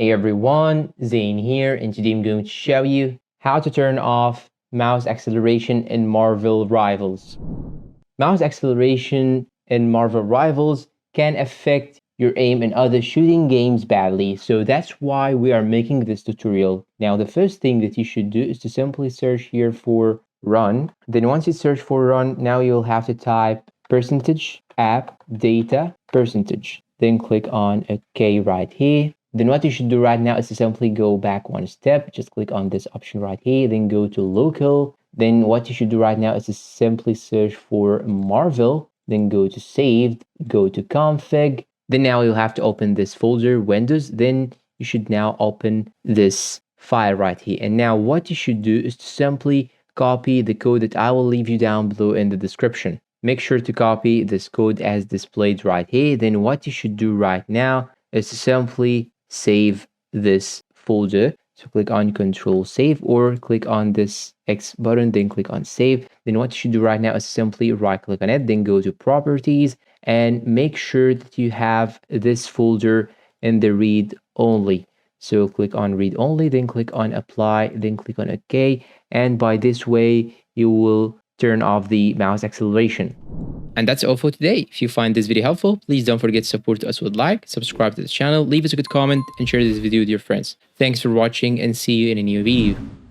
Hey everyone, Zane here, and today I'm going to show you how to turn off mouse acceleration in Marvel Rivals. Mouse acceleration in Marvel Rivals can affect your aim in other shooting games badly, so that's why we are making this tutorial. Now, the first thing that you should do is to simply search here for run. Then once you search for run, now you'll have to type %app data %. Then click on OK right here. Then what you should do right now is to simply go back one step. Just click on this option right here, then go to local. Then what you should do right now is to simply search for Marvel, then go to saved, go to config. Then now you'll have to open this folder, Windows. Then you should now open this file right here. And now what you should do is to simply copy the code that I will leave you down below in the description. Make sure to copy this code as displayed right here. Then what you should do right now is to simply save this folder. So click on Control Save or click on this X button, then click on Save. Then what you should do right now is simply right click on it, then go to Properties and make sure that you have this folder in the read only. So click on read only, then click on apply, then click on OK. And by this way, you will turn off the mouse acceleration. And that's all for today. If you find this video helpful, please don't forget to support us with like, subscribe to the channel, leave us a good comment, and share this video with your friends. Thanks for watching and see you in a new video.